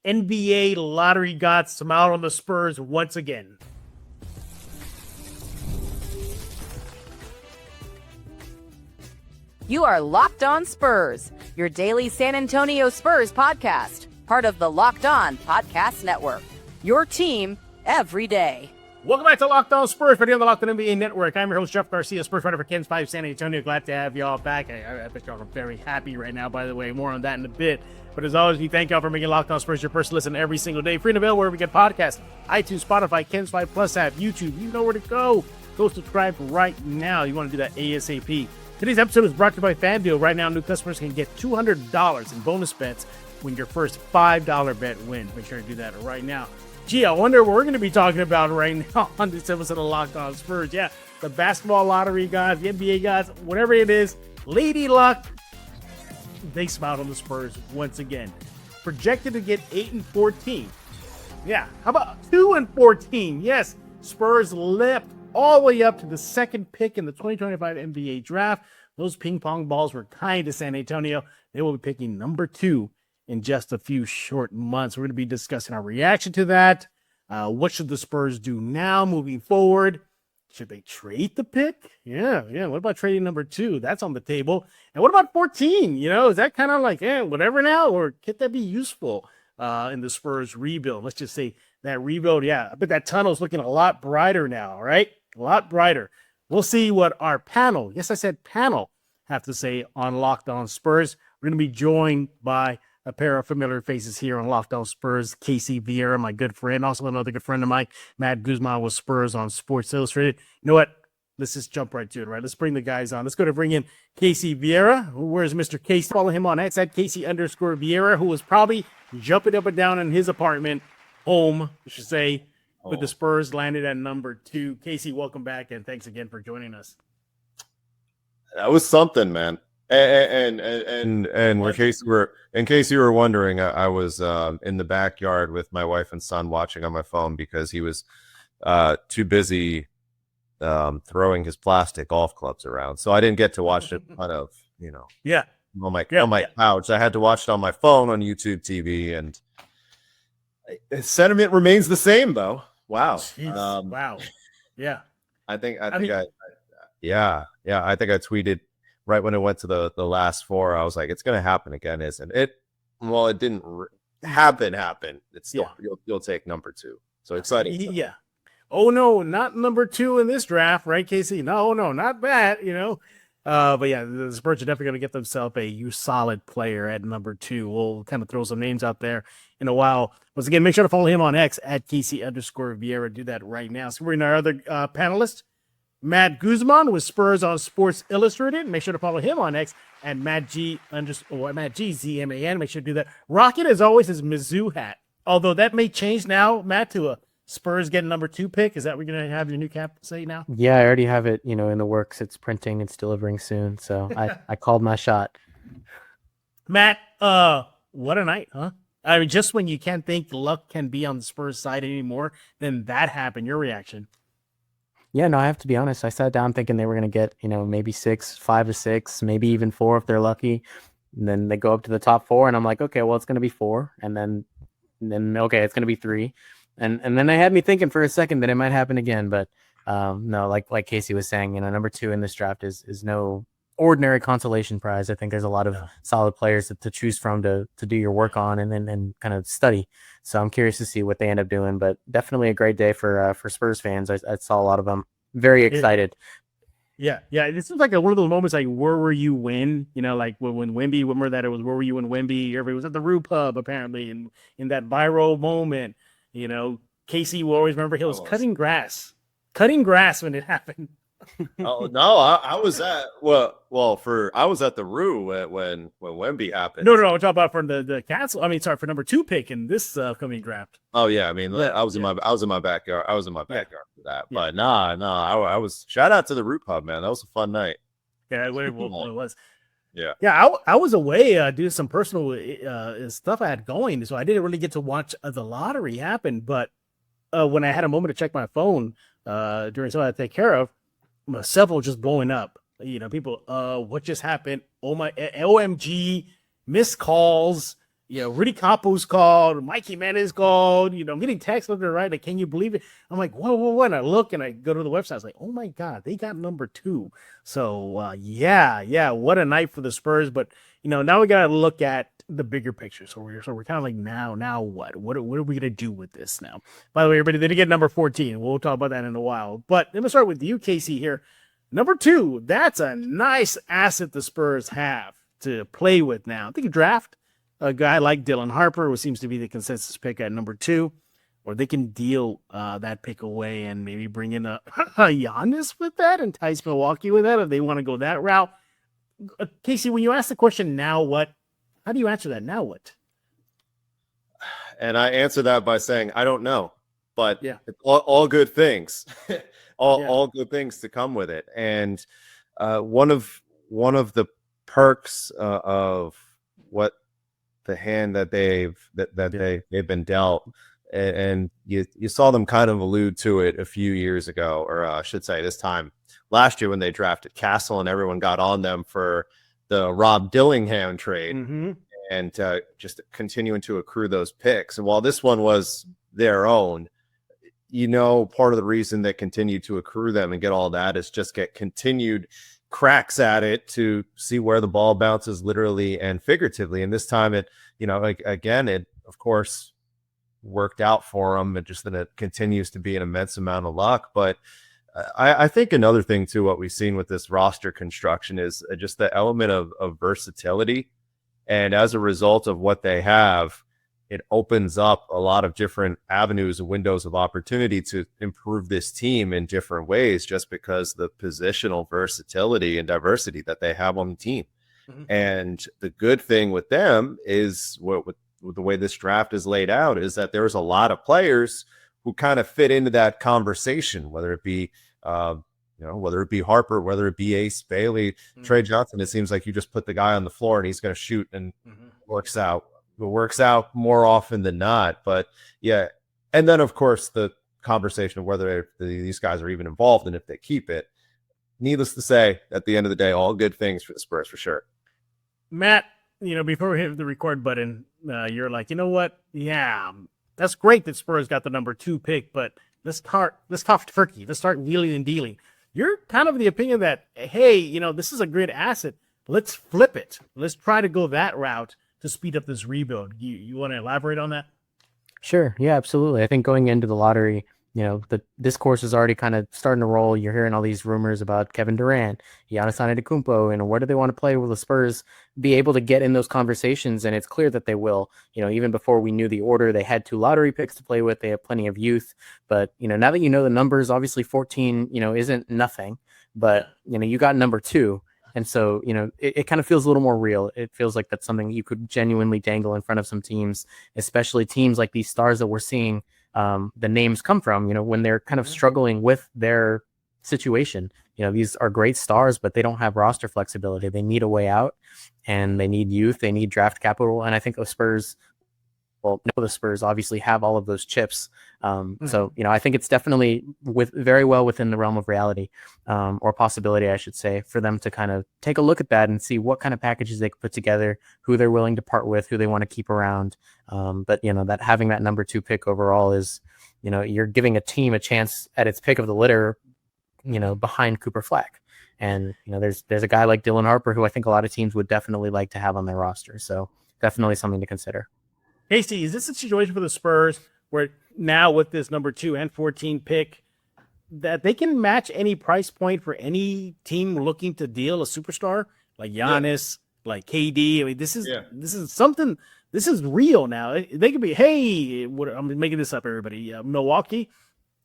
NBA lottery gods smile on the Spurs once again. You are Locked On Spurs, your daily San Antonio Spurs podcast, part of the Locked On Podcast Network. Your team every day. Welcome back to Locked On Spurs, right here on the Locked On NBA Network. I'm your host, Jeff Garcia, Spurs writer for KENS 5 San Antonio. Glad to have y'all back. I bet y'all are very happy right now, by the way. More on that in a bit. But as always, we thank y'all for making Locked On Spurs your first listen every single day. Free and available wherever we get podcasts, iTunes, Spotify, KENS 5 Plus app, YouTube. You know where to go. Go subscribe right now. You want to do that ASAP. Today's episode is brought to you by FanDuel. Right now, new customers can get $200 in bonus bets when your first $5 bet wins. Make sure to do that right now. Gee, I wonder what we're going to be talking about right now on this episode of Locked On Spurs. Yeah, the basketball lottery guys, the NBA guys, whatever it is, Lady Luck, they smiled on the Spurs once again. Projected to get 8-14. Yeah, how about 2-14? Yes, Spurs leapt all the way up to the second pick in the 2025 NBA draft. Those ping pong balls were kind to San Antonio. They will be picking number 2 in just a few short months. We're going to be discussing our reaction to that. What should the Spurs do now moving forward? Should they trade the pick? Yeah. What about trading number 2? That's on the table. And what about 14? Is that kind of like, whatever now? Or could that be useful in the Spurs rebuild? Let's just say that rebuild, I bet that tunnel's looking a lot brighter now, right? A lot brighter. We'll see what our panel, yes, I said panel, have to say on Locked On Spurs. We're going to be joined by a pair of familiar faces here on Locked On Spurs. Casey Vieira, my good friend, also another good friend of mine, Matt Guzman with Spurs on Sports Illustrated. You know what? Let's just jump right to it, right? Let's bring the guys on. Let's go to bring in Casey Vieira. Where's Mr. Casey? Follow him on X at Casey_Vieira, who was probably jumping up and down in his apartment, home, I should say, with the Spurs landed at number 2. Casey, welcome back, and thanks again for joining us. That was something, man. And in case you were wondering, I was in the backyard with my wife and son watching on my phone because he was too busy throwing his plastic golf clubs around, so I didn't get to watch it on my couch. I had to watch it on my phone on YouTube TV, and sentiment remains the same though. Wow. Wow. Yeah. I think I tweeted right when it went to the last 4. I was like, it's going to happen again, isn't it? Well, it didn't happen. It's still, you'll take number 2. So exciting. Yeah. Oh no, not number 2 in this draft, right, Casey? No, not that, but yeah, the Spurs are definitely going to get themselves a solid player at number 2. We'll kind of throw some names out there in a while. Once again, make sure to follow him on X at Casey_Vieira. Do that right now. So we're in our other panelist, Matt Guzman with Spurs on Sports Illustrated. Make sure to follow him on X at MattGZMAN. Make sure to do that. Rocket, as always, his Mizzou hat. Although that may change now, Matt, to a Spurs getting number 2 pick. Is that what you're going to have your new cap say now? Yeah, I already have it, in the works. It's printing. It's delivering soon. So I called my shot. Matt, what a night, huh? I mean, just when you can't think luck can be on the Spurs side anymore, then that happened. Your reaction? Yeah, no, I have to be honest. I sat down thinking they were going to get, maybe 5 or 6, maybe even 4 if they're lucky. And then they go up to the top 4, and I'm like, okay, well, it's going to be 4. And then okay, it's going to be 3. And then they had me thinking for a second that it might happen again. But no, like Casey was saying, number 2 in this draft is no ordinary consolation prize. I think there's a lot of solid players to choose from to do your work on and kind of study. So I'm curious to see what they end up doing, but definitely a great day for Spurs fans. I saw a lot of them very excited. Yeah. This is like one of those moments like, where were you when? Like when Wemby, remember that it was, where were you when Wemby? Everybody was at the Rue Pub, apparently, and in that viral moment, Casey will always remember he was cutting grass when it happened. Oh no, I was at I was at the Rue when Wemby happened. No, I'm talking about for the Castle. I mean, sorry, for number 2 pick in this upcoming draft. Oh yeah, I mean, I was in my backyard. I was in my backyard for that. Yeah. But I was, shout out to the Rue Pub, man. That was a fun night. Yeah, it was. Yeah. I was away doing some personal stuff I had going, so I didn't really get to watch the lottery happen. But when I had a moment to check my phone during something I had to take care of, several just blowing up. People, what just happened? Oh my, OMG, missed calls. Rudy Capo's called, Mikey Jimenez called, I'm getting texts left and right. Like, can you believe it? I'm like, whoa. And I look and I go to the website. I was like, oh my God, they got number 2. So, yeah, what a night for the Spurs. But, now we got to look at the bigger picture. So we're kind of like, now what? What are we going to do with this now? By the way, everybody, they did get number 14. We'll talk about that in a while. But let me start with you, Casey, here. Number 2, that's a nice asset the Spurs have to play with now. They can draft a guy like Dylan Harper, who seems to be the consensus pick at number 2, or they can deal that pick away and maybe bring in a Giannis with that, entice Milwaukee with that if they want to go that route. Casey, when you ask the question, now what? How do you answer that? Now what? And I answer that by saying, I don't know, but yeah, it's all good things, all good things to come with it. And one of the perks of what the hand that they've been dealt, and you saw them kind of allude to it a few years ago, or I should say this time last year when they drafted Castle and everyone got on them for the Rob Dillingham trade, and just continuing to accrue those picks. And while this one was their own, part of the reason they continue to accrue them and get all that is just get continued cracks at it to see where the ball bounces literally and figuratively. And this time it of course worked out for them. It continues to be an immense amount of luck. But I think another thing too, what we've seen with this roster construction is just the element of versatility. And as a result of what they have, it opens up a lot of different avenues and windows of opportunity to improve this team in different ways, just because the positional versatility and diversity that they have on the team. And the good thing with them is with the way this draft is laid out is that there's a lot of players who kind of fit into that conversation, whether it be Harper, whether it be Ace Bailey, Trey Johnson. It seems like you just put the guy on the floor and he's going to shoot and works out. It works out more often than not. But yeah, and then of course the conversation of whether these guys are even involved and if they keep it. Needless to say, at the end of the day, all good things for the Spurs for sure. Matt, before we hit the record button, you're like, you know what? Yeah, that's great that Spurs got the number 2 pick, but let's talk turkey. Let's start wheeling and dealing. You're kind of the opinion that, hey, this is a great asset. Let's flip it. Let's try to go that route to speed up this rebuild. You want to elaborate on that? Sure. Yeah, absolutely. I think going into the lottery, the discourse is already kind of starting to roll. You're hearing all these rumors about Kevin Durant, Giannis Antetokounmpo, and where do they want to play? Will the Spurs be able to get in those conversations? And it's clear that they will. Even before we knew the order, they had 2 lottery picks to play with. They have plenty of youth. But, now that you know the numbers, obviously 14, isn't nothing. But, you got number 2. And so, it kind of feels a little more real. It feels like that's something you could genuinely dangle in front of some teams, especially teams like these stars that we're seeing the names come from, when they're kind of struggling with their situation. These are great stars, but they don't have roster flexibility. They need a way out, and they need youth. They need draft capital. And I think the Spurs obviously have all of those chips. So, I think it's definitely very well within the realm of reality, or possibility, I should say, for them to kind of take a look at that and see what kind of packages they could put together, who they're willing to part with, who they want to keep around. But that having that number 2 pick overall is, you're giving a team a chance at its pick of the litter, behind Cooper Fleck. And, there's a guy like Dylan Harper who I think a lot of teams would definitely like to have on their roster. So definitely something to consider. Casey, is this a situation for the Spurs where now with this number 2 and 14 pick that they can match any price point for any team looking to deal a superstar like Giannis, like KD? I mean, this is something. This is real now. They could be, hey, I'm making this up, everybody. Milwaukee,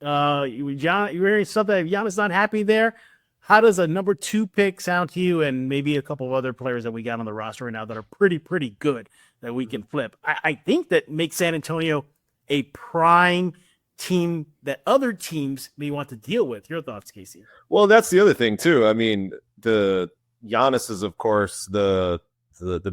you're hearing something. If Giannis not happy there, how does a number 2 pick sound to you? And maybe a couple of other players that we got on the roster right now that are pretty good that we can flip. I think that makes San Antonio a prime team that other teams may want to deal with. Your thoughts, Casey? Well, that's the other thing too. I mean, the Giannis is of course the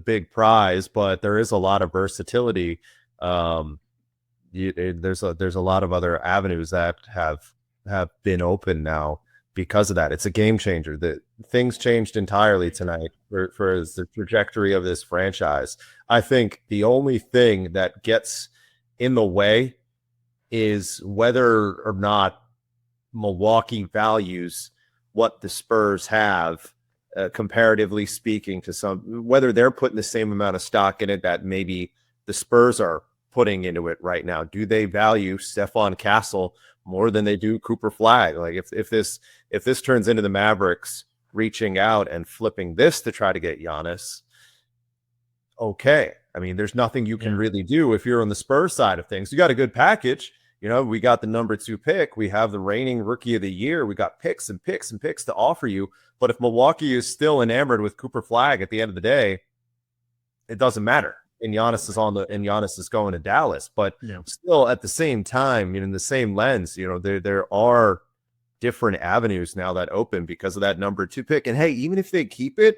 big prize, but there is a lot of versatility. There's a lot of other avenues that have been open now because of that. It's a game changer. things changed entirely tonight for the trajectory of this franchise. I think the only thing that gets in the way is whether or not Milwaukee values what the Spurs have, comparatively speaking to whether they're putting the same amount of stock in it that maybe the Spurs are putting into it right now. Do they value Stephon Castle more than they do Cooper Flag? Like if this turns into the Mavericks reaching out and flipping this to try to get Giannis, okay. I mean, there's nothing you can really do if you're on the Spurs side of things. You got a good package. You know, we got the number 2 pick. We have the reigning rookie of the year. We got picks and picks and picks to offer you. But if Milwaukee is still enamored with Cooper Flag at the end of the day, it doesn't matter. And Giannis is going to Dallas. But still, at the same time, in the same lens, there are different avenues now that open because of that number 2 pick. And hey, even if they keep it,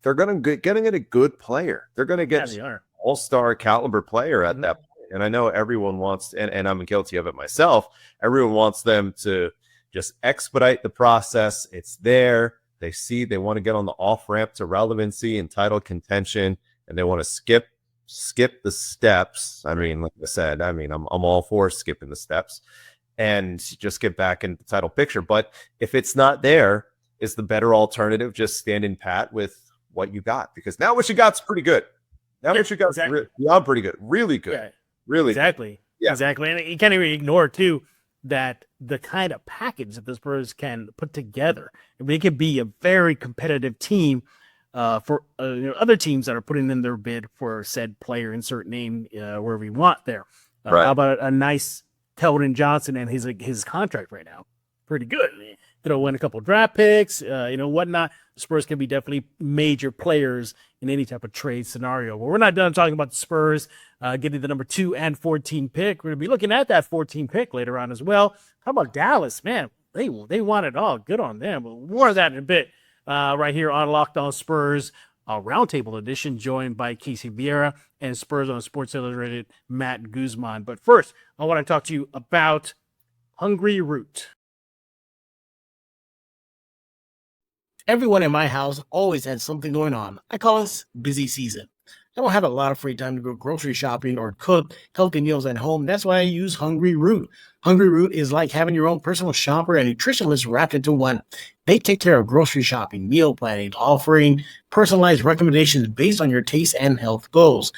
they're going to get a good player. They're going to get all-star caliber player at that point. And I know everyone wants, and I'm guilty of it myself, everyone wants them to just expedite the process. It's there. They want to get on the off-ramp to relevancy and title contention, and they want to skip the steps. I mean, like I said, I'm all for skipping the steps and just get back into the title picture. But if it's not there, is the better alternative just standing pat with what you got? Because now what you got's pretty good. Now what you got is beyond pretty good. Really good. Yeah. Really. Exactly. Yeah. Exactly. And you can't even ignore, too, that the kind of package that the Spurs can put together, they could be a very competitive team for other teams that are putting in their bid for said player, insert name wherever we want there. Right. How about a nice Keldon Johnson and his contract right now? Pretty good. They'll win a couple draft picks, whatnot. The Spurs can be definitely major players in any type of trade scenario. But we're not done talking about the Spurs getting the number 2 and 14 pick. We're going to be looking at that 14 pick later on as well. How about Dallas? Man, they want it all. Good on them. But more of that in a bit right here on Locked On Spurs, Roundtable Edition, joined by Casey Vieira and Spurs on Sports Illustrated, Matt Guzman. But first, I want to talk to you about Hungry Root. Everyone in my house always has something going on. I call this busy season. I don't have a lot of free time to go grocery shopping or cook healthy meals at home. That's why I use Hungry Root. Hungry Root is like having your own personal shopper and nutritionist wrapped into one. They take care of grocery shopping, meal planning, offering personalized recommendations based on your taste and health goals.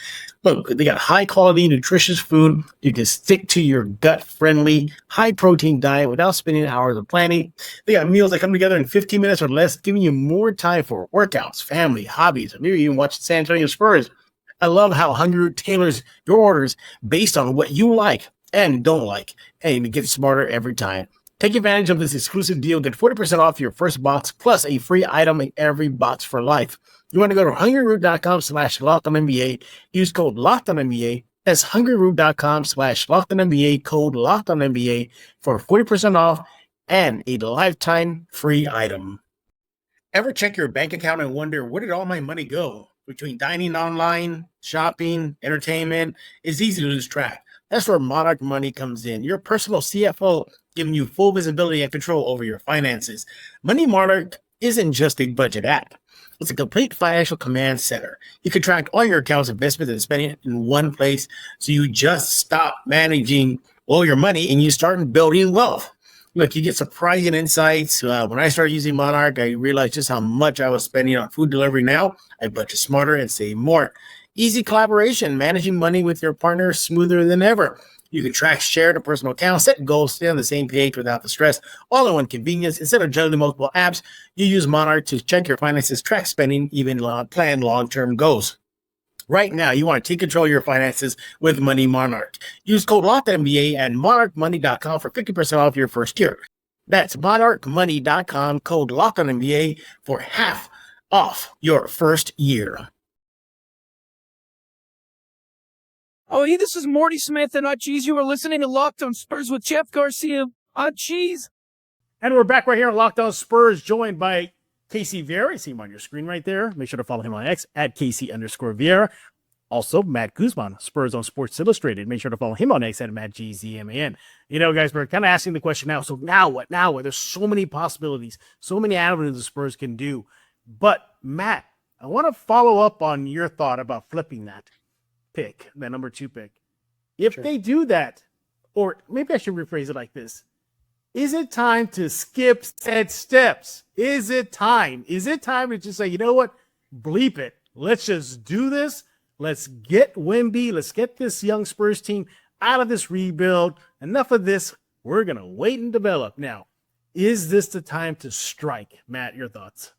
Look, they got high quality, nutritious food. You can stick to your gut-friendly, high-protein diet without spending hours of planning. They got meals that come together in 15 minutes or less, giving you more time for workouts, family, hobbies, and maybe even watching San Antonio Spurs. I love how Hungry Root tailors your orders based on what you like and don't like, and it gets smarter every time. Take advantage of this exclusive deal. Get 40% off your first box plus a free item in every box for life. You want to go to hungryroot.com/LockedOnNBA. Use code LockedOnNBA. That's hungryroot.com/LockedOnNBA, code LockedOnNBA for 40% off and a lifetime free item. Ever check your bank account and wonder, where did all my money go? Between dining online, shopping, entertainment, it's easy to lose track. That's where Monarch Money comes in, your personal CFO, giving you full visibility and control over your finances. Money Monarch isn't just a budget app. It's a complete financial command center. You can track all your accounts, investments, and spending in one place, so you just stop managing all your money and you start building wealth. Look, you get surprising insights. When I started using Monarch, I realized just how much I was spending on food delivery. Now I budget smarter and save more. Easy collaboration, managing money with your partner smoother than ever. You can track shared or personal accounts, set goals, stay on the same page without the stress, all in one convenience. Instead of juggling multiple apps, you use Monarch to check your finances, track spending, even plan long-term goals. Right now, you want to take control of your finances with Money Monarch. Use code LOCKEDONNBA at monarchmoney.com for 50% off your first year. That's monarchmoney.com, code LOCKEDONNBA for half off your first year. Oh, hey, this is Morty Smith and Cheese. You are listening to Locked On Spurs with Jeff Garcia on Cheese. And we're back right here on Locked On Spurs, joined by Casey Vieira. You see him on your screen right there. Make sure to follow him on X at Casey_Vieira. Also, Matt Guzman, Spurs on Sports Illustrated. Make sure to follow him on X at MattGZMAN. Guys, we're kind of asking the question now. So now what? Now what? There's so many possibilities, so many avenues the Spurs can do. But Matt, I want to follow up on your thought about flipping that pick, that number 2 pick. If they do that, or maybe I should rephrase it like this. Is it time to skip said steps? Is it time? Is it time to just say, you know what? Bleep it. Let's just do this. Let's get Wemby. Let's get this young Spurs team out of this rebuild. Enough of this. We're going to wait and develop. Now, is this the time to strike? Matt, your thoughts?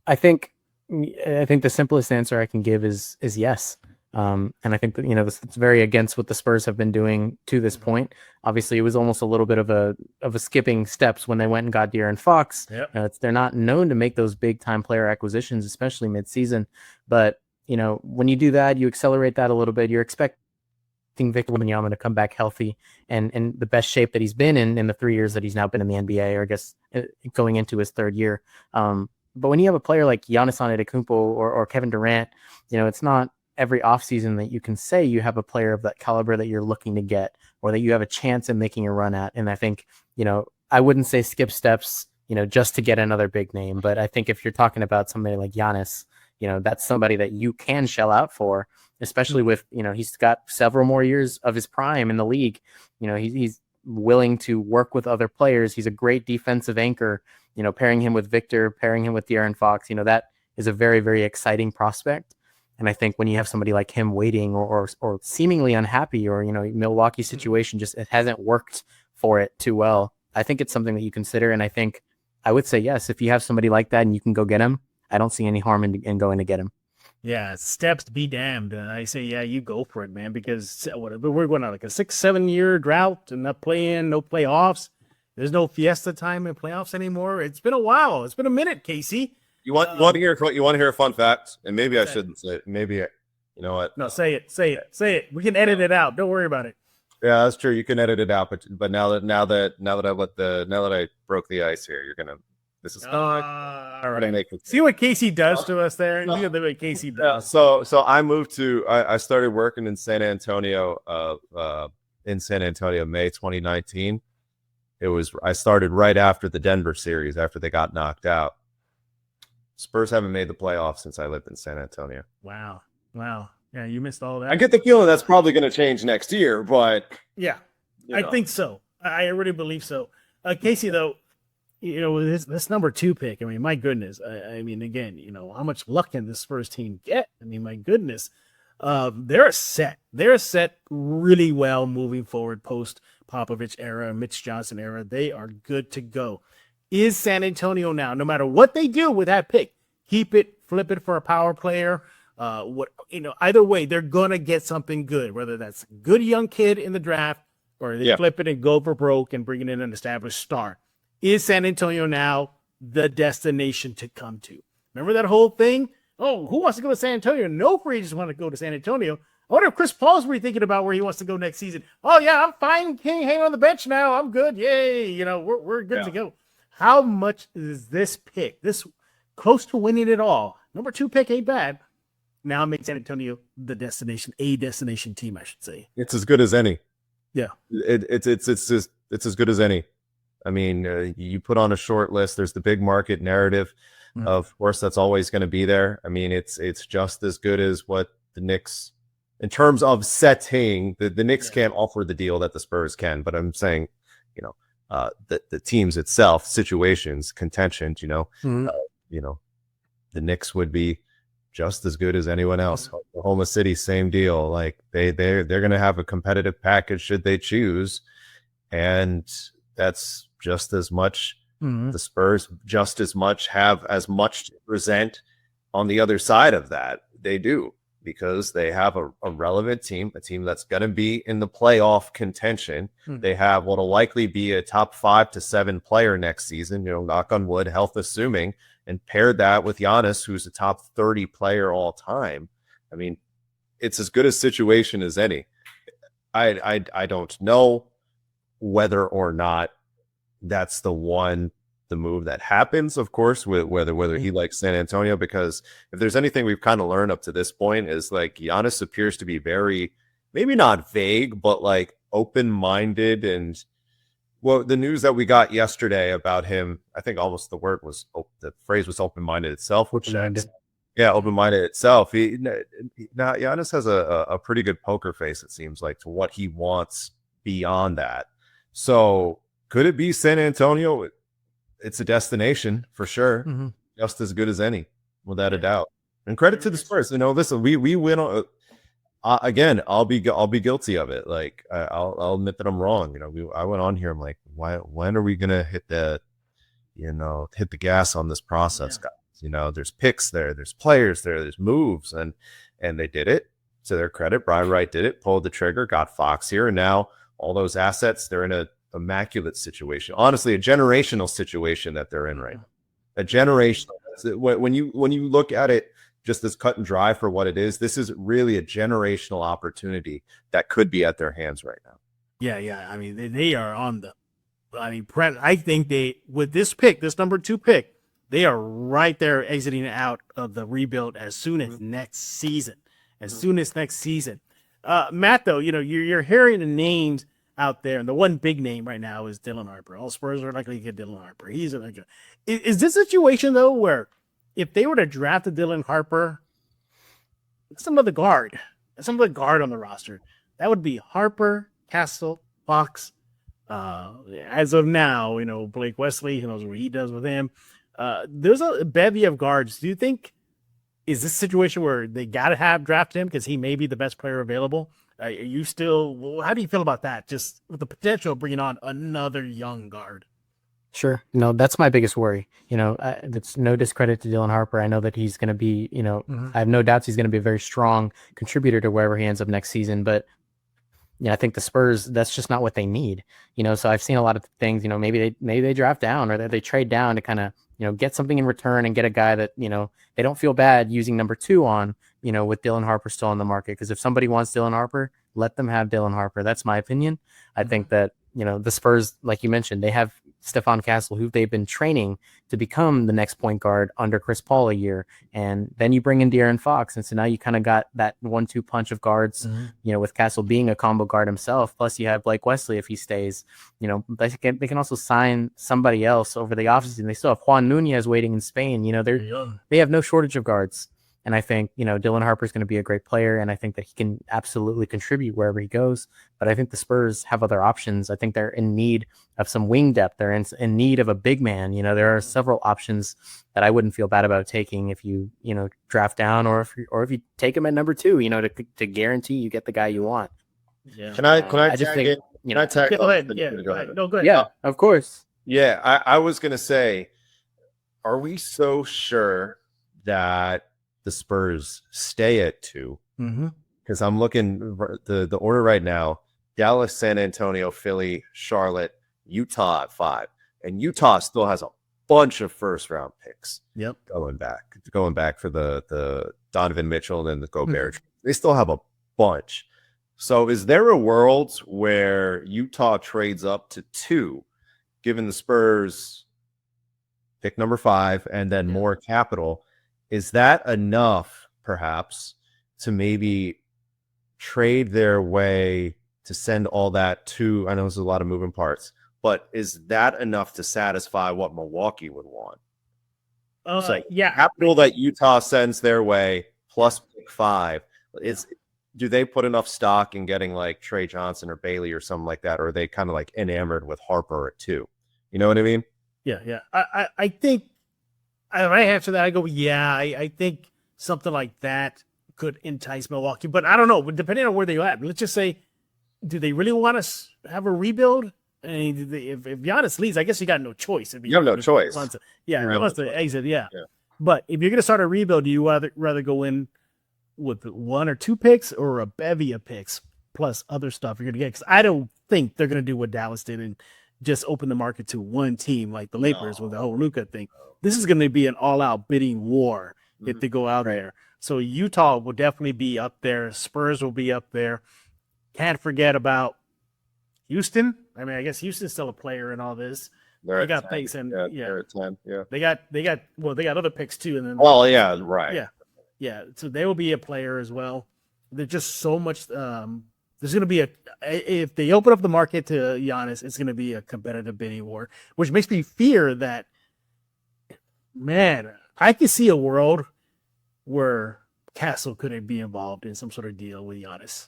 I think the simplest answer I can give is yes. And I think that, it's very against what the Spurs have been doing to this point. Obviously, it was almost a little bit of a skipping steps when they went and got De'Aaron Fox. Yep. They're not known to make those big time player acquisitions, especially mid-season. But, when you do that, you accelerate that a little bit. You're expecting Victor Wembanyama to come back healthy and in the best shape that he's been in the 3 years that he's now been in the NBA, or I guess going into his third year. But when you have a player like Giannis Antetokounmpo or Kevin Durant, it's not every offseason that you can say you have a player of that caliber that you're looking to get, or that you have a chance in making a run at. And I think, I wouldn't say skip steps, just to get another big name. But I think if you're talking about somebody like Giannis, that's somebody that you can shell out for, especially with, he's got several more years of his prime in the league. He's willing to work with other players. He's a great defensive anchor, pairing him with Victor, pairing him with De'Aaron Fox, that is a very, very exciting prospect. And I think when you have somebody like him waiting or seemingly unhappy, or, Milwaukee's situation it hasn't worked for it too well, I think it's something that you consider. And I think I would say, yes, if you have somebody like that and you can go get him, I don't see any harm in going to get him. Yeah, steps be damned. I say, yeah, you go for it, man, because we're going on like a 6-7 year drought and not playing, no playoffs. There's no fiesta time in playoffs anymore. It's been a while. It's been a minute, Casey. You want to hear a fun fact? And maybe I shouldn't say it. Maybe you know what? No, say it. We can edit it out. Don't worry about it. Yeah, that's true. You can edit it out, but now that I broke the ice here, you're gonna. This is all right. See what Casey does to us there. See what Casey does. So I moved to. I started working in San Antonio. May 2019. I started right after the Denver series, after they got knocked out. Spurs haven't made the playoffs since I lived in San Antonio. Wow. Yeah, you missed all that. I get the feeling that's probably going to change next year, but yeah, I think so. I really believe so. Casey, though, this number 2 pick. I mean, my goodness. I mean, again, how much luck can this Spurs team get? I mean, my goodness. They're set. They're set really well moving forward post Popovich era, Mitch Johnson era. They are good to go. Is San Antonio now, no matter what they do with that pick, keep it, flip it for a power player, either way, they're going to get something good, whether that's a good young kid in the draft or they flip it and go for broke and bring in an established star. Is San Antonio now the destination to come to? Remember that whole thing? Oh, who wants to go to San Antonio? No free agents want to go to San Antonio. I wonder if Chris Paul's rethinking about where he wants to go next season. Oh, yeah, I'm fine hanging on the bench now. I'm good. Yay. We're good to go. How much is this pick, this close to winning it all, number 2 pick ain't bad, now makes San Antonio the destination, a destination team, I should say. It's as good as any. Yeah. It's as good as any. I mean, you put on a short list, there's the big market narrative. Of course, that's always going to be there. I mean, it's just as good as what the Knicks, in terms of setting, the Knicks can't offer the deal that the Spurs can, but I'm saying, the teams itself, situations, contention, the Knicks would be just as good as anyone else. Oklahoma City, same deal. Like they're going to have a competitive package should they choose, and that's just as much. The Spurs just as much have as much to present on the other side of that. They do, because they have a relevant team, a team that's going to be in the playoff contention. They have what'll likely be a top 5 to 7 player next season, knock on wood, health assuming, and paired that with Giannis, who's a top 30 player all time. I mean, it's as good a situation as any. I don't know whether or not that's the one the move that happens, of course, with whether he likes San Antonio, because if there's anything we've kind of learned up to this point is like Giannis appears to be very, maybe not vague, but like open-minded. And well, the news that we got yesterday about him, I think almost the phrase was open-minded itself, which yeah, open-minded itself. Now Giannis has a pretty good poker face, it seems like, to what he wants beyond that. So could it be San Antonio? It's a destination for sure, just as good as any, without a doubt. And credit to the Spurs. Listen, we win. Again, I'll be guilty of it. Like I'll admit that I'm wrong. I went on here. I'm like, when are we gonna hit the gas on this process, guys? There's picks there, there's players there, there's moves, and they did it. To their credit, Brian Wright did it, pulled the trigger, got Fox here, and now all those assets, they're in a immaculate situation. Honestly, a generational situation that they're in right now. A generational. When you look at it just as cut and dry for what it is, this is really a generational opportunity that could be at their hands right now. Yeah. I mean, they are on the. I mean, I think with this pick, this number 2 pick, they are right there exiting out of the rebuild as soon as next season. Matt, though, you're hearing the names out there, and the one big name right now is Dylan Harper. All Spurs are likely to get Dylan Harper. Is this a situation though where if they were to draft a Dylan Harper, some of the guard on the roster, that would be Harper, Castle, Fox. As of now, Blake Wesley, who knows what he does with him. There's a bevy of guards. Do you think is this a situation where they got to draft him because he may be the best player available? Are you still? How do you feel about that? Just with the potential of bringing on another young guard. Sure. That's my biggest worry. That's no discredit to Dylan Harper. I know that he's going to be, I have no doubts he's going to be a very strong contributor to wherever he ends up next season. But I think the Spurs, that's just not what they need. So I've seen a lot of things. Maybe they draft down or they trade down to kind of get something in return and get a guy that they don't feel bad using number 2 on. With Dylan Harper still on the market, because if somebody wants Dylan Harper, let them have Dylan Harper. That's my opinion. I think that the Spurs, like you mentioned, they have Stephon Castle, who they've been training to become the next point guard under Chris Paul a year. And then you bring in De'Aaron Fox. And so now you kind of got that 1-2 punch of guards, with Castle being a combo guard himself. Plus you have Blake Wesley if he stays. They can also sign somebody else over the offseason. They still have Juan Nunez waiting in Spain. They have no shortage of guards. And I think, Dylan Harper is going to be a great player, and I think that he can absolutely contribute wherever he goes. But I think the Spurs have other options. I think they're in need of some wing depth. They're in need of a big man. There are several options that I wouldn't feel bad about taking if you, draft down or if you take him at number 2, to guarantee you get the guy you want. Yeah. Can I just tag think, in? Can I tag? Go ahead. Yeah. Go ahead. No, go ahead. Yeah, of course. Yeah, I was going to say, are we so sure that the Spurs stay at 2? Because I'm looking the order right now: Dallas, San Antonio, Philly, Charlotte, Utah at 5, and Utah still has a bunch of first round picks. Yep, going back for the Donovan Mitchell and the Gobert. They still have a bunch. So is there a world where Utah trades up to 2, given the Spurs pick number 5 and then more capital? Is that enough, perhaps, to maybe trade their way to send all that to? I know there's a lot of moving parts, but is that enough to satisfy what Milwaukee would want? Capital that Utah sends their way plus pick 5. Do they put enough stock in getting like Trey Johnson or Bailey or something like that, or are they kind of like enamored with Harper at 2? You know what I mean? Yeah. I think. Right after that, I go, I think something like that could entice Milwaukee. But I don't know, depending on where they're at. Let's just say, do they really want to have a rebuild? I mean, if Giannis leaves, I guess you got no choice. You have no choice. He wants to exit, yeah. But if you're going to start a rebuild, do you rather go in with 1 or 2 picks or a bevy of picks plus other stuff you're going to get? Because I don't think they're going to do what Dallas did and just open the market to one team like the Lakers with the whole Luka thing. This is going to be an all-out bidding war if they go out there. So Utah will definitely be up there. Spurs will be up there. Can't forget about Houston. I mean, I guess Houston's still a player in all this. They're They at got 10. picks and yeah, they're at 10. Yeah. they got other picks too, and then Well, yeah, right. yeah, yeah. So they will be a player as well. There's just so much. There's going to be if they open up the market to Giannis, it's going to be a competitive bidding war, which makes me fear that, man, I could see a world where Castle couldn't be involved in some sort of deal with Giannis.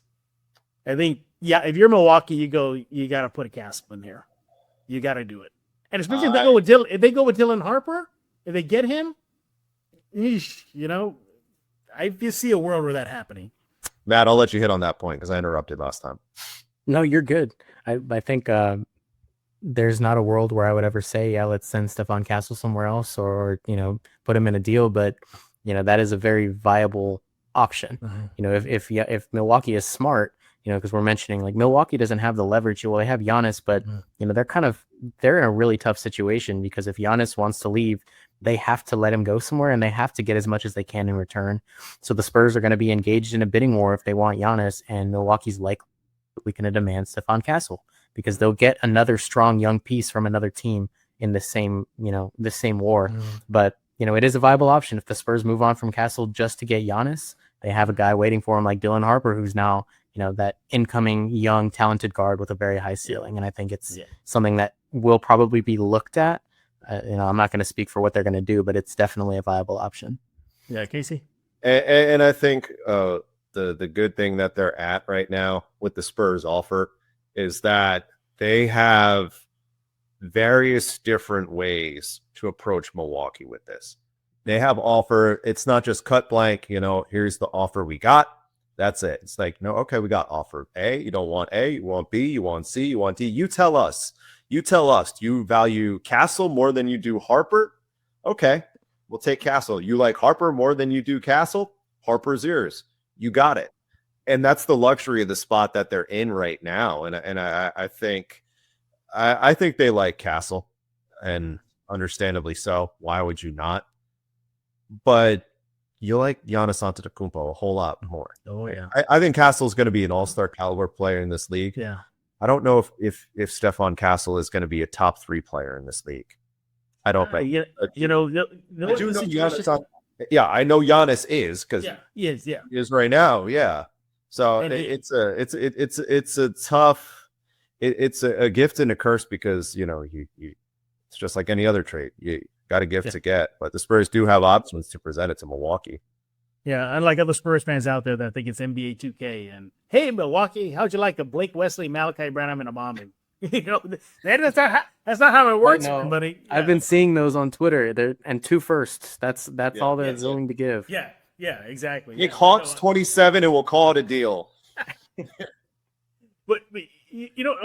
I think, yeah, if you're Milwaukee, you got to put a Castle in here. You got to do it. And especially if they go with Dylan Harper, if they get him, eesh, I just see a world where that happening. Matt, I'll let you hit on that point because I interrupted last time. No, you're good. I think there's not a world where I would ever say, yeah, let's send Stephon Castle somewhere else or put him in a deal. But that is a very viable option. If Milwaukee is smart, because we're mentioning like Milwaukee doesn't have the leverage. Well, they have Giannis, but they're in a really tough situation because if Giannis wants to leave, they have to let him go somewhere and they have to get as much as they can in return. So the Spurs are going to be engaged in a bidding war if they want Giannis, and Milwaukee's likely going to demand Stephon Castle because they'll get another strong young piece from another team in the same war. But it is a viable option if the Spurs move on from Castle just to get Giannis. They have a guy waiting for him like Dylan Harper, who's now that incoming young talented guard with a very high ceiling, and I think it's something that will probably be looked at. I'm not going to speak for what they're going to do, but it's definitely a viable option. Yeah, Casey. And I think the good thing that they're at right now with the Spurs offer is that they have various different ways to approach Milwaukee with this. They have offer. It's not just cut blank, here's the offer we got. That's it. It's like, no, okay, we got offer A. You don't want A, you want B, you want C, you want D. You tell us. Do you value Castle more than you do Harper? Okay, we'll take Castle. You like Harper more than you do Castle? Harper's yours. You got it. And that's the luxury of the spot that they're in right now. And I think they like Castle, and understandably so. Why would you not? But you like Giannis Antetokounmpo a whole lot more. Oh yeah. I think Castle's going to be an all-star caliber player in this league. Yeah. I don't know if Stephon Castle is going to be a top 3 player in this league. I don't know. I do know Giannis. I know Giannis is because he is right now. Yeah. So it's a tough. It's a gift and a curse because it's just like any other trade. You got a gift to get, but the Spurs do have options to present it to Milwaukee. Yeah, unlike other Spurs fans out there that think it's NBA 2K and hey Milwaukee, how'd you like a Blake Wesley, Malachi Branham, and a bombing? That's not how it works, everybody. Yeah. I've been seeing those on Twitter. And 2 firsts. That's all they're willing to give. Yeah, exactly. Nick Hawks 27, and we'll call it a deal. But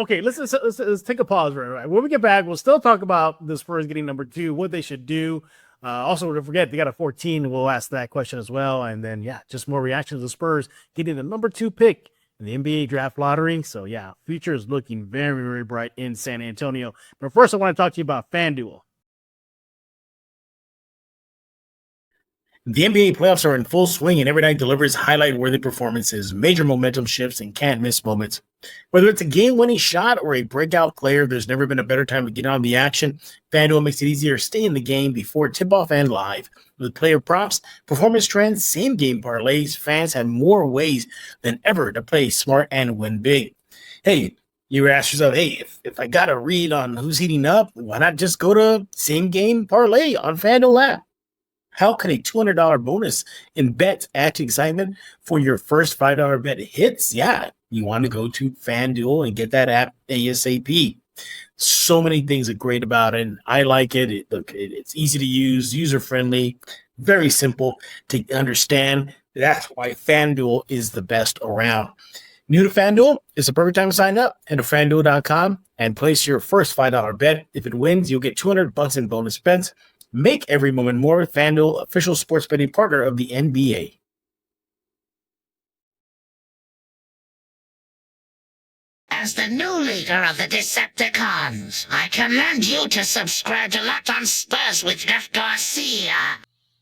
okay, let's take a pause right. When we get back, we'll still talk about the Spurs getting number 2, what they should do. Also, don't forget, they got a 14. We'll ask that question as well. And then, just more reactions to the Spurs getting the number 2 pick in the NBA draft lottery. So, future is looking very, very bright in San Antonio. But first, I want to talk to you about FanDuel. The NBA playoffs are in full swing, and every night delivers highlight-worthy performances, major momentum shifts, and can't-miss moments. Whether it's a game-winning shot or a breakout player, there's never been a better time to get on the action. FanDuel makes it easier to stay in the game before tip-off and live. With player props, performance trends, same-game parlays, fans have more ways than ever to play smart and win big. Hey, you ask yourself, if I got a read on who's heating up, why not just go to same-game parlay on FanDuel app? How can a $200 bonus in bets add to excitement for your first $5 bet hits? Yeah, you want to go to FanDuel and get that app ASAP. So many things are great about it. And I like it. It's easy to use, user-friendly, very simple to understand. That's why FanDuel is the best around. New to FanDuel, it's the perfect time to sign up. Head to FanDuel.com and place your first $5 bet. If it wins, you'll get $200 in bonus bets. Make every moment more with FanDuel, official sports betting partner of the NBA. As the new leader of the Decepticons, I command you to subscribe to Locked On Spurs with Jeff Garcia.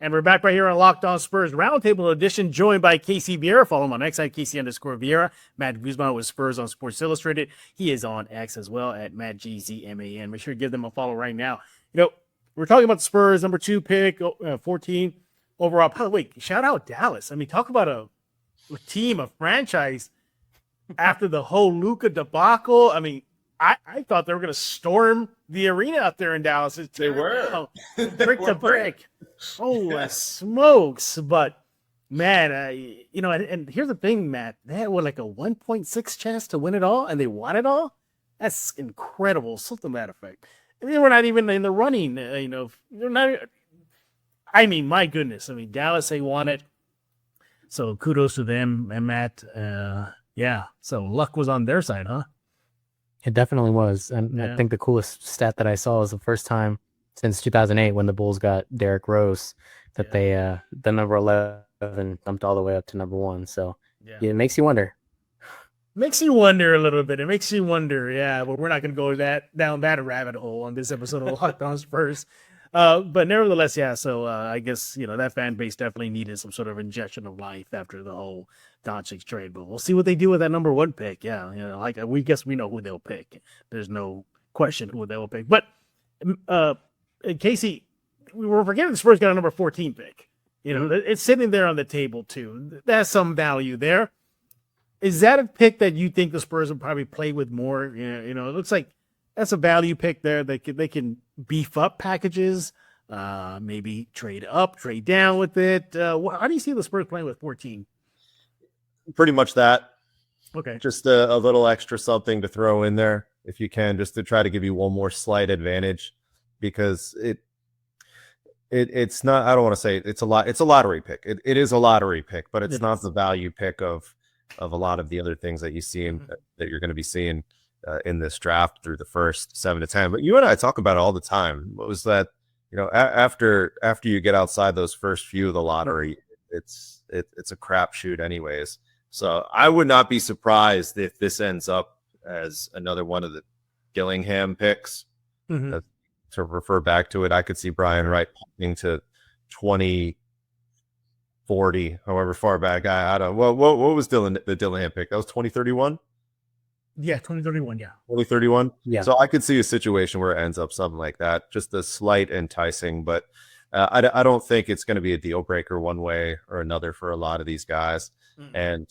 And we're back right here on Locked On Spurs Roundtable Edition, joined by Casey Vieira. Follow him on X at Casey_Vieira. Matt Guzman with Spurs on Sports Illustrated. He is on X as well at MattGZMAN. Make sure you give them a follow right now. We're talking about the Spurs, number 2 pick, 14 overall. By the way, shout out Dallas. I mean, talk about a team, a franchise after the whole Luka debacle. I mean, I thought they were going to storm the arena out there in Dallas. They were. Brick to brick. Holy smokes. But, man, and here's the thing, Matt. They had, like, a 1.6 chance to win it all, and they won it all? That's incredible. Something to that effect. I mean, we're not even in the running, they're not. I mean, my goodness. I mean, Dallas, they won it. So kudos to them and Matt. Yeah. So luck was on their side, huh? It definitely was. And I think the coolest stat that I saw was the first time since 2008 when the Bulls got Derrick Rose that they, the number 11 jumped all the way up to number 1. So it makes you wonder. Makes you wonder a little bit. It makes you wonder. Yeah, but we're not going to go down that rabbit hole on this episode of Locked On Spurs. But nevertheless, yeah. So I guess that fan base definitely needed some sort of injection of life after the whole Doncic trade. But we'll see what they do with that number 1 pick. Yeah, we guess we know who they'll pick. There's no question who they will pick. But Casey, we were forgetting the Spurs got a number 14 pick. It's sitting there on the table too. That's some value there. Is that a pick that you think the Spurs will probably play with more? It looks like that's a value pick there. They can beef up packages, maybe trade up, trade down with it. How do you see the Spurs playing with 14? Pretty much that. Okay. Just a little extra something to throw in there if you can, just to try to give you one more slight advantage, because it's not. I don't want to say it's a lottery pick. It is a lottery pick, but it's not the value pick of a lot of the other things that you see that you're going to be seeing in this draft through the first 7 to 10. But you and I talk about it all the time. What was that? After you get outside those first few of the lottery, it's a crapshoot anyways. So I would not be surprised if this ends up as another one of the Gillingham picks. To refer back to it, I could see Brian Wright pointing to 2040, however far back. I don't. What was the Dillingham pick? That was 2031. Yeah, 2031. Yeah, 2031. Yeah. So I could see a situation where it ends up something like that, just a slight enticing, but I don't think it's going to be a deal breaker one way or another for a lot of these guys. And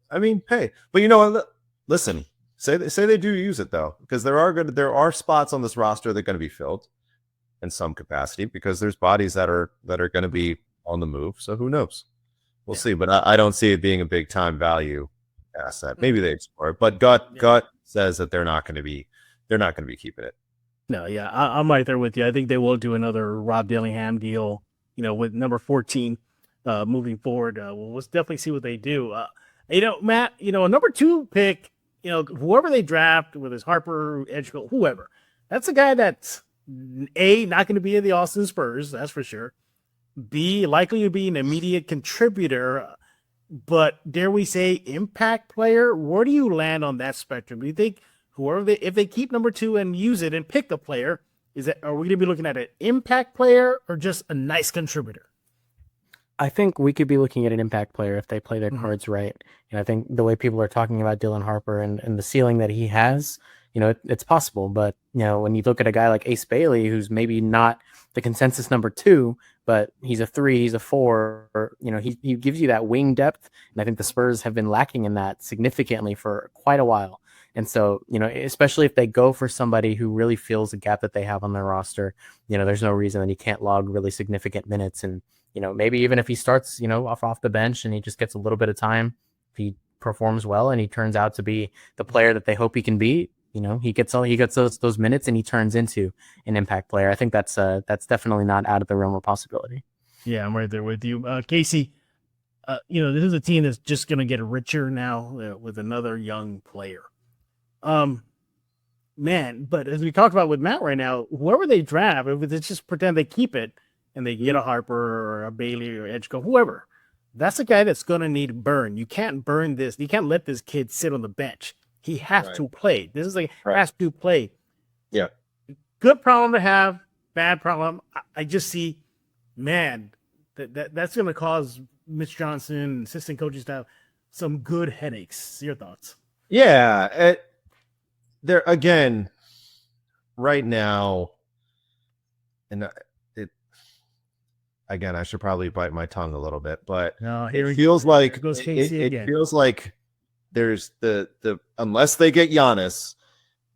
I mean, hey, but listen, say they do use it though, because there are spots on this roster that are going to be filled in some capacity, because there's bodies that are going to be on the move. So who knows? We'll see. But I don't see it being a big time value asset. Maybe they explore it, but gut says that they're not going to be keeping it. No, yeah, I'm right there with you. I think they will do another Rob Dillingham deal, with number 14 moving forward. We'll definitely see what they do. Matt, a number 2 pick, whoever they draft, whether it's Harper, Edgecombe, whoever, that's a guy that's A, not going to be in the Austin Spurs, that's for sure. B, likely to be an immediate contributor, but dare we say impact player? Where do you land on that spectrum? Do you think if they keep number 2 and use it and pick the player, are we going to be looking at an impact player or just a nice contributor? I think we could be looking at an impact player if they play their cards right. And I think the way people are talking about Dylan Harper and the ceiling that he has, it's possible. But, when you look at a guy like Ace Bailey, who's maybe not the consensus number 2, but he's a 3, he's a 4, or, he gives you that wing depth. And I think the Spurs have been lacking in that significantly for quite a while. And so, especially if they go for somebody who really fills the gap that they have on their roster, there's no reason that he can't log really significant minutes. And, maybe even if he starts, off the bench and he just gets a little bit of time, if he performs well and he turns out to be the player that they hope he can be, he gets those minutes and he turns into an impact player. I think that's definitely not out of the realm of possibility. Yeah, I'm right there with you. Casey, this is a team that's just going to get richer now with another young player. Man, but as we talked about with Matt right now, whoever they draft, if it's just pretend they keep it and they get a Harper or a Bailey or Edgecombe, whoever, that's a guy that's going to need burn. You can't burn this. You can't let this kid sit on the bench. He has to play. This is has to play. Yeah. Good problem to have, bad problem. I just see man, that's going to cause Mitch Johnson, assistant coaching staff, some good headaches. Your thoughts? Yeah, there again, right now, and it again, I should probably bite my tongue a little bit, but No, it feels like goes Casey it again. feels like there's the unless they get Giannis,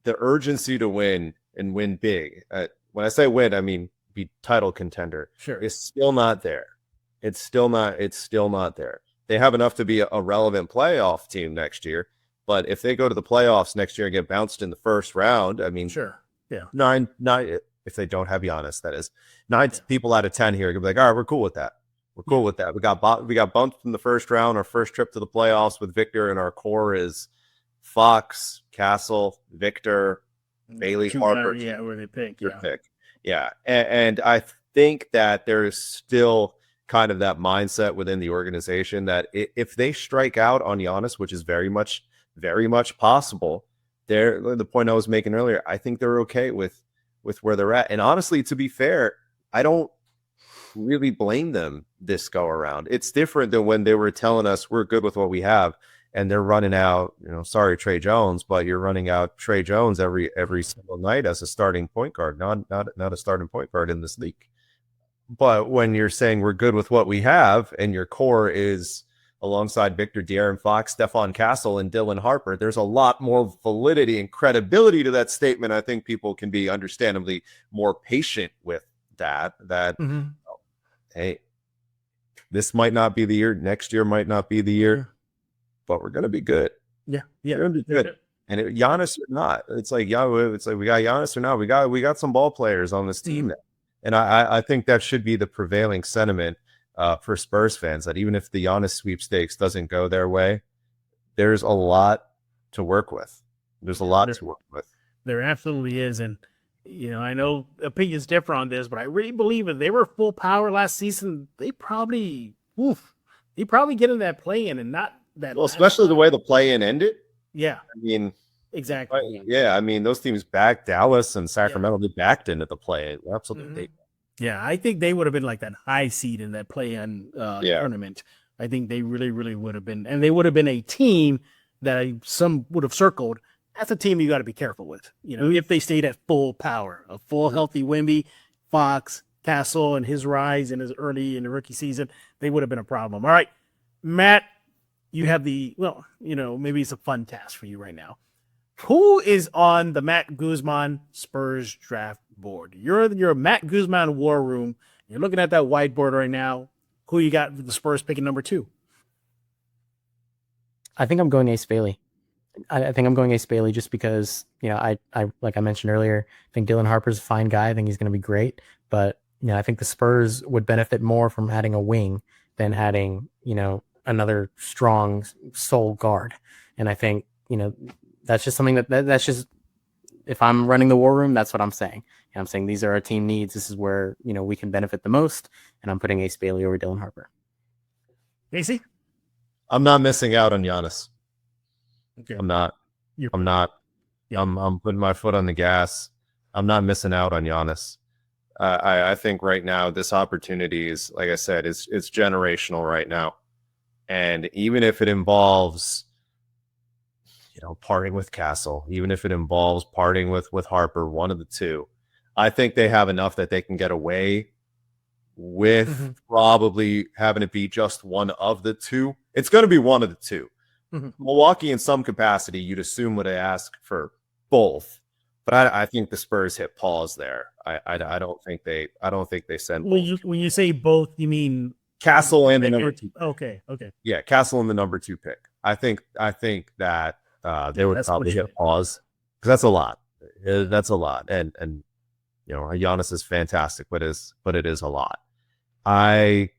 the urgency to win and win big. When I say win, I mean be title contender. Sure. Is still not there. It's still not there. They have enough to be a relevant playoff team next year, but if they go to the playoffs next year and get bounced in the first round, I mean, Sure. Yeah. nine if they don't have Giannis, that is 9 people out of 10 here could be like, all right, we're cool with that. We're cool with that. We got bumped in the first round. Our first trip to the playoffs with Victor, and our core is Fox, Castle, Victor, Bailey, Harper. Yeah, where they pick. Your Yeah. pick. Yeah. And I think that there is still kind of that mindset within the organization that if they strike out on Giannis, which is very much possible, the point I was making earlier, I think they're okay with where they're at. And honestly, to be fair, I don't really blame them this go around. It's different than when they were telling us we're good with what we have, and they're running out, sorry, Trey Jones, but you're running out Trey Jones every single night as a starting point guard, not a starting point guard in this league. But when you're saying we're good with what we have, and your core is alongside Victor, De'Aaron Fox, Stephon Castle, and Dylan Harper, there's a lot more validity and credibility to that statement. I think people can be understandably more patient with that. Mm-hmm. Hey, this might not be the year. Next year might not be the year, but we're going to be good. Yeah. We're going to be good. And Giannis or not, it's like we got Giannis or not. We got some ball players on this team now. And I think that should be the prevailing sentiment for Spurs fans, that even if the Giannis sweepstakes doesn't go their way, there's a lot to work with. There absolutely is. And, I know opinions differ on this, but I really believe if they were full power last season, they probably get in that play-in and not that. Well, especially the way the play-in ended. Yeah. I mean, exactly. Yeah, I mean, those teams backed Dallas and Sacramento. They backed into the play. Absolutely. Mm-hmm. Yeah, I think they would have been like that high seed in that play-in tournament. I think they really, really would have been. And they would have been a team that some would have circled. That's a team you got to be careful with. If they stayed at full power, a full healthy Wemby, Fox, Castle, and his rise in his early in the rookie season, they would have been a problem. All right, Matt, you have maybe it's a fun task for you right now. Who is on the Matt Guzman Spurs draft board? You're Matt Guzman war room. You're looking at that whiteboard right now. Who you got for the Spurs picking number 2? I think I'm going Ace Bailey. I think I'm going Ace Bailey just because, I like I mentioned earlier, I think Dylan Harper's a fine guy. I think he's going to be great. But, I think the Spurs would benefit more from adding a wing than adding, another strong sole guard. And I think, that's just something that's just, if I'm running the war room, that's what I'm saying. I'm saying these are our team needs. This is where, we can benefit the most. And I'm putting Ace Bailey over Dylan Harper. Casey? I'm not missing out on Giannis. Okay. I'm not. Yeah. I'm putting my foot on the gas. I'm not missing out on Giannis. I think right now this opportunity is, like I said, it's generational right now. And even if it involves, parting with Castle, even if it involves parting with Harper, one of the two, I think they have enough that they can get away with probably having it be just one of the two. It's going to be one of the two. Milwaukee, in some capacity, you'd assume would ask for both, but I think the Spurs hit pause there. I don't think they send. When you say both, you mean Castle and the number 2. Okay. Yeah, Castle and the number 2 pick. I think that they would probably hit pause because that's a lot. That's a lot, and Giannis is fantastic, but it is a lot. I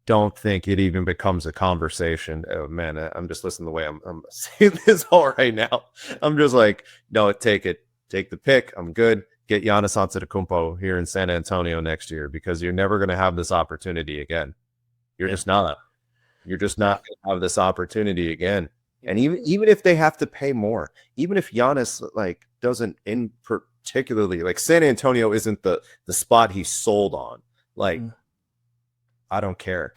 don't think it even becomes a conversation. Oh man, I'm just listening to the way I'm saying this all right now. I'm just like, no, take the pick. I'm good. Get Giannis Antetokounmpo here in San Antonio next year, because you're never going to have this opportunity again. You're just not going to have this opportunity again. And even if they have to pay more, even if Giannis doesn't in particularly, San Antonio isn't the spot he's sold on. Like, I don't care.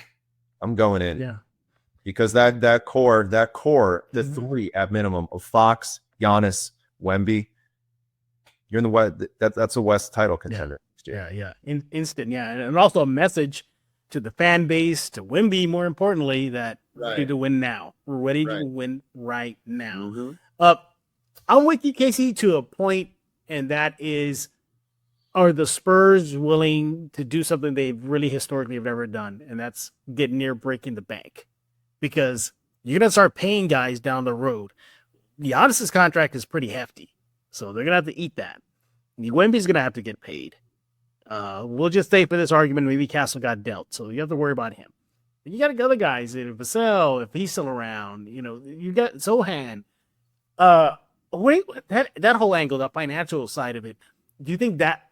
I'm going in. Yeah. Because that core, the three at minimum of Fox, Giannis, Wemby, you're in the West. That's a West title contender. Yeah. Instant. Yeah. And also a message to the fan base, to Wemby, more importantly, that we're ready to win now. We're ready to win right now. I'm with you, Casey, to a point, and that is, are the Spurs willing to do something they've really historically have never done, and that's get near breaking the bank? Because you're going to start paying guys down the road. Giannis's contract is pretty hefty, so they're going to have to eat that. Wemby's going to have to get paid. We'll just say for this argument, maybe Castle got dealt, so you have to worry about him. You got other guys, Vassell, if he's still around, you got Zohan. That whole angle, the financial side of it, do you think that,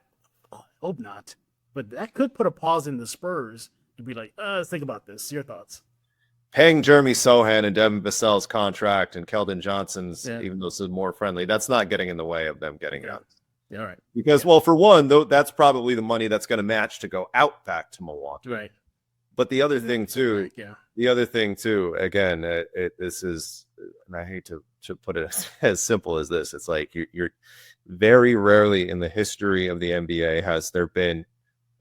I hope not, but that could put a pause in the Spurs to be like, let's think about this. Your thoughts? Paying Jeremy Sohan and Devin Vassell's contract and Keldon Johnson's, even though this is more friendly, that's not getting in the way of them getting out. All right. Because, well, for one, though, that's probably the money that's going to match to go out back to Milwaukee. Right. But the other thing too, again, this is, and I hate to put it as simple as this. It's like you're very rarely in the history of the NBA has there been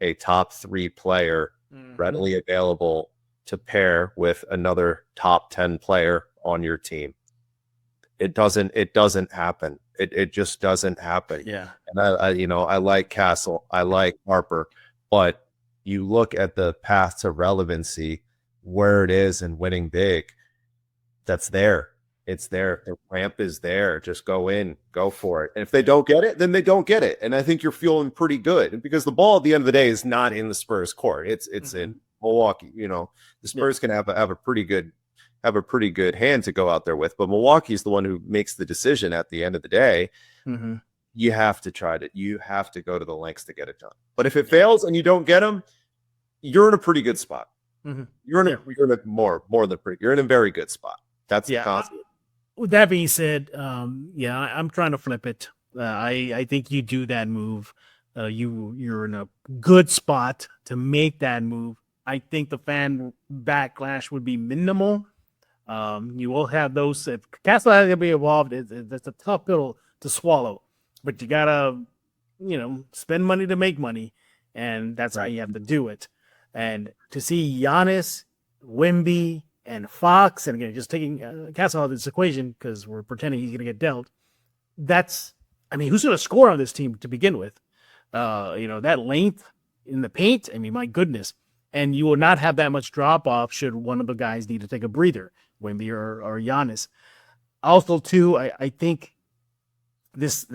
a top 3 player readily available to pair with another top 10 player on your team. It doesn't happen. It just doesn't happen. Yeah. And I like Castle, I like Harper, but you look at the path to relevancy, where it is and winning big, that's there. It's there. The ramp is there. Just go in, go for it. And if they don't get it, then they don't get it. And I think you're feeling pretty good because the ball at the end of the day is not in the Spurs court. It's in Milwaukee. The Spurs can have a pretty good hand to go out there with, but Milwaukee's the one who makes the decision at the end of the day. You have to go to the lengths to get it done. But if it fails and you don't get them, you're in a pretty good spot. You're in a very good spot. That's the concept. With that being said, I'm trying to flip it. I think you do that move. You're in a good spot to make that move. I think the fan backlash would be minimal. You will have those. If Castle has to be involved, it's a tough pill to swallow. But you gotta, spend money to make money, and that's how you have to do it. And to see Giannis, Wemby, and Fox, and again, just taking Castle out of this equation because we're pretending he's going to get dealt. Who's going to score on this team to begin with? That length in the paint. My goodness. And you will not have that much drop off should one of the guys need to take a breather, Wemby or Giannis. Also, too, I think this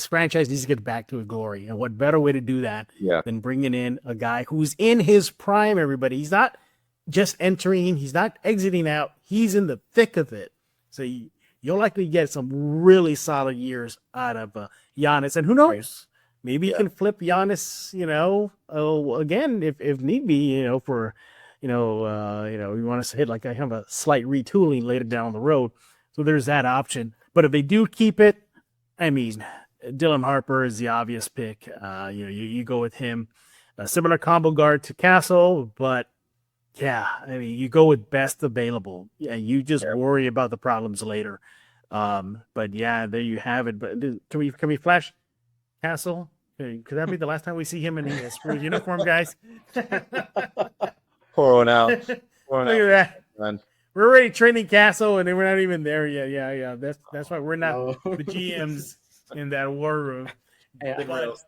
franchise needs to get back to its glory, and what better way to do that than bringing in a guy who's in his prime? Everybody, he's not just entering, he's not exiting out, he's in the thick of it. So you'll likely get some really solid years out of Giannis, and who knows, maybe you can flip Giannis, again if need be, for you want us to hit like I have a slight retooling later down the road. So there's that option. But if they do keep it, Dylan Harper is the obvious pick. You go with him. A similar combo guard to Castle, but you go with best available. Yeah, you just worry about the problems later. But there you have it. But can we flash Castle? Could that be the last time we see him in the Spurs uniform, guys? Pour one out. Look at that. Man. We're already training Castle, and then we're not even there yet. Yeah. That's why we're not the GMs in that war room.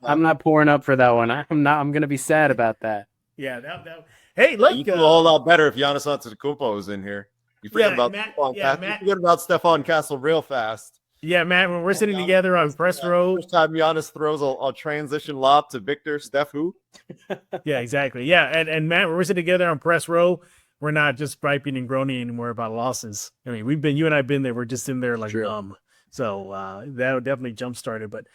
I'm not pouring up for that one. I'm going to be sad about that. Yeah. Hey, look. You feel a whole lot better if Giannis Antetokounmpo was in here. You forget about Stephon Castle real fast. Yeah, Matt, when we're sitting together on press row. First time Giannis throws a transition lob to Victor, Steph who? Yeah, exactly. Yeah, and Matt, when we're sitting together on press row, we're not just griping and groaning anymore about losses. You and I have been there. We're just in there like dumb. So that'll definitely jumpstart it. But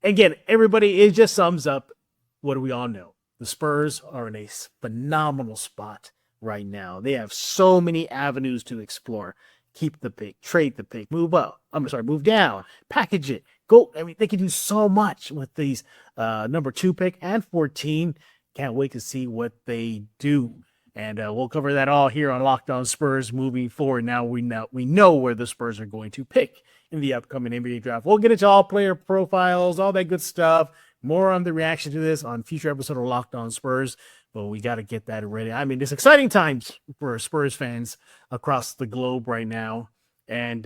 again, everybody, it just sums up what we all know. The Spurs are in a phenomenal spot right now. They have so many avenues to explore. Keep the pick, trade the pick, move up. Move down, package it, go. They can do so much with these number 2 pick and 14. Can't wait to see what they do. And we'll cover that all here on Locked On Spurs moving forward. Now we know where the Spurs are going to pick in the upcoming NBA draft. We'll get into all player profiles, all that good stuff. More on the reaction to this on future episode of Locked On Spurs. But we got to get that ready. I mean, it's exciting times for Spurs fans across the globe right now. And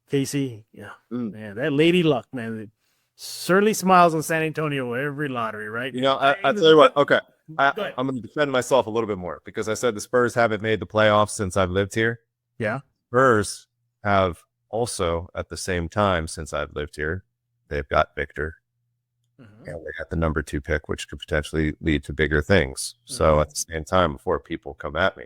Casey, man, that Lady Luck, man, it certainly smiles on San Antonio every lottery, right? I tell you what. Okay. Go ahead. I'm going to defend myself a little bit more because I said the Spurs haven't made the playoffs since I've lived here. Yeah. Spurs have also, at the same time, since I've lived here, they've got Victor. Mm-hmm. And they got the number 2 pick, which could potentially lead to bigger things. So at the same time, before people come at me,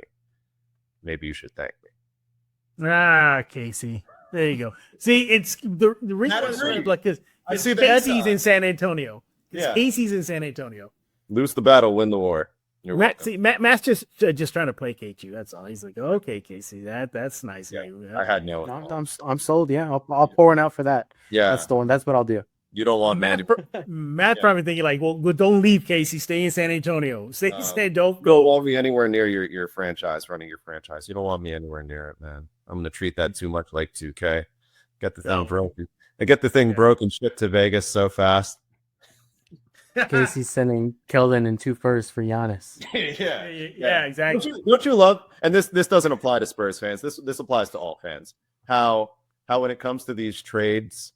maybe you should thank me. Casey. There you go. See, it's the reason why it's like this. I see the Casey's inside. in San Antonio. Yeah. Casey's in San Antonio. Lose the battle, win the war. You're welcome. Matt's just trying to placate you. That's all. He's like, okay, Casey, that's nice. Yeah, of you. I had no. I'm sold. Yeah, I'll pour one out for that. Yeah, That's the one. That's what I'll do. you don't want Matt, Mandy. Matt Yeah. probably thinking like, well, don't leave, Casey. Stay in San Antonio. Stay, don't You don't go. want me anywhere near your franchise, running your franchise. You don't want me anywhere near it, man. I'm going to treat that too much like 2K. Get the thing No. broken. I get the thing broken, shipped to Vegas so fast. Casey's sending Keldon and 2 firsts for Giannis. yeah, exactly. Don't you love? And this doesn't apply to Spurs fans. This applies to all fans. How when it comes to these trades,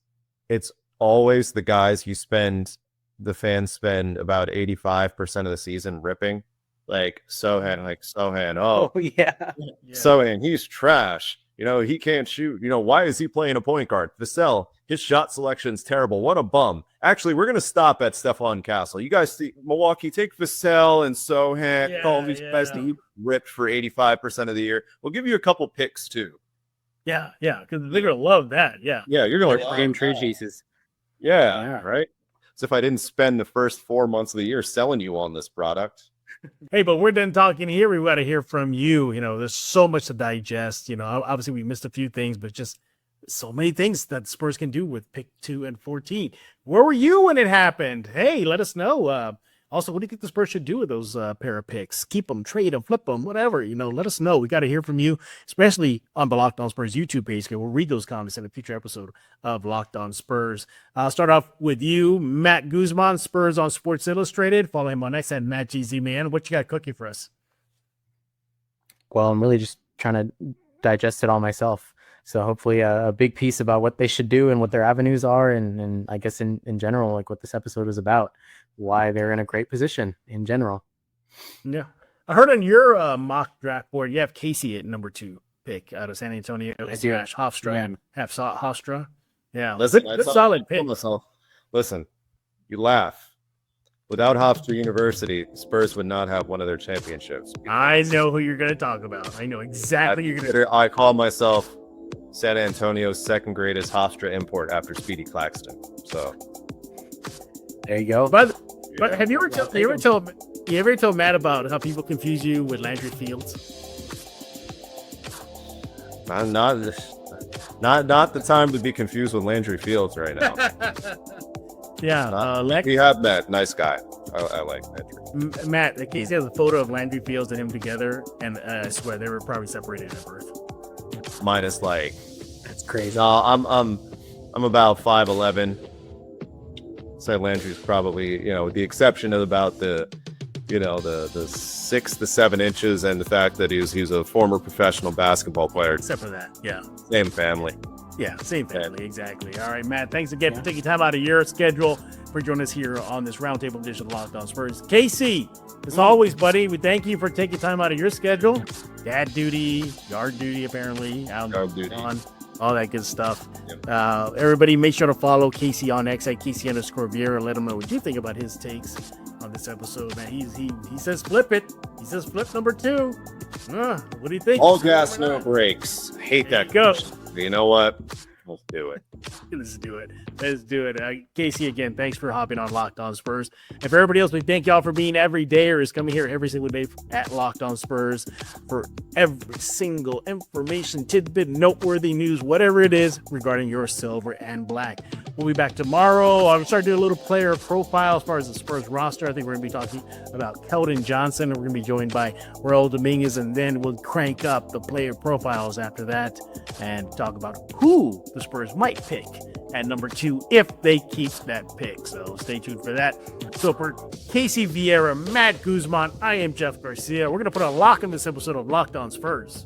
it's always the guys the fans spend about 85% of the season ripping, like Sohan. Oh, yeah. Sohan, he's trash. He can't shoot. Why is he playing a point guard? Vassell, his shot selection's terrible. What a bum. Actually, we're going to stop at Stephon Castle. You guys see Milwaukee, take Vassell and Sohan, all these guys that you ripped for 85% of the year. We'll give you a couple picks too. Yeah, because they're gonna love that. Yeah. Yeah, you're going to Game trade chases. Yeah, right. So if I didn't spend the first 4 months of the year selling you on this product. Hey, but we're done talking here. We got to hear from you. There's so much to digest. Obviously we missed a few things, but just so many things that Spurs can do with pick 2 and 14. Where were you when it happened? Hey, let us know. Also, what do you think the Spurs should do with those pair of picks? Keep them, trade them, flip them, whatever. Let us know. We got to hear from you, especially on the Locked On Spurs YouTube page. We'll read those comments in a future episode of Locked On Spurs. I'll start off with you, Matt Guzman, Spurs on Sports Illustrated. Follow him on X at Matt GZ Man. What you got cooking for us? Well, I'm really just trying to digest it all myself. So hopefully a big piece about what they should do and what their avenues are. And I guess in general, like what this episode is about, why they're in a great position in general. Yeah. I heard on your mock draft board, you have Casey at number 2 pick out of San Antonio. I do. Hofstra. Hofstra. Yeah. Listen, good solid pick. Listen, you laugh. Without Hofstra University, Spurs would not have one of their championships. I know who you're going to talk about. I know exactly who you're going to. I call myself San Antonio's second greatest Hofstra import after Speedy Claxton. So There you go. But have you ever told Matt about how people confuse you with Landry Fields? not the time to be confused with Landry Fields right now. Yeah, We have Matt, nice guy. I like Landry. Matt, Casey has a photo of Landry Fields and him together, and I swear they were probably separated at birth. Minus That's crazy. no, I'm about 5'11". So Landry's probably, with the exception of about the 6 to 7 inches and the fact that he's a former professional basketball player. Except for that, yeah. Same family. Yeah, same family, exactly. All right, Matt, thanks again for taking time out of your schedule for joining us here on this roundtable edition of Locked On Spurs. Casey, as always, buddy, we thank you for taking time out of your schedule. Dad duty, yard duty, apparently, out Yard duty. on all that good stuff. Yep. Everybody, make sure to follow Casey on X at Casey_Vieira. Let him know what you think about his takes on this episode. Man, he says flip it. He says flip number 2. What do you think? All gas, no brakes. Hate There that. you go. But you know what? Let's do it. Let's do it. Casey, again, thanks for hopping on Locked On Spurs. And for everybody else, we thank y'all for being everydayers, coming here every single day at Locked On Spurs for every single information, tidbit, noteworthy news, whatever it is regarding your silver and black. We'll be back tomorrow. I'm starting to do a little player profile as far as the Spurs roster. I think we're going to be talking about Keldon Johnson. We're going to be joined by Raul Dominguez, and then we'll crank up the player profiles after that and talk about who the Spurs might pick at number 2 if they keep that pick. So stay tuned for that. So for Casey Vieira, Matt Guzman, I am Jeff Garcia. We're going to put a lock in this episode of Locked On Spurs.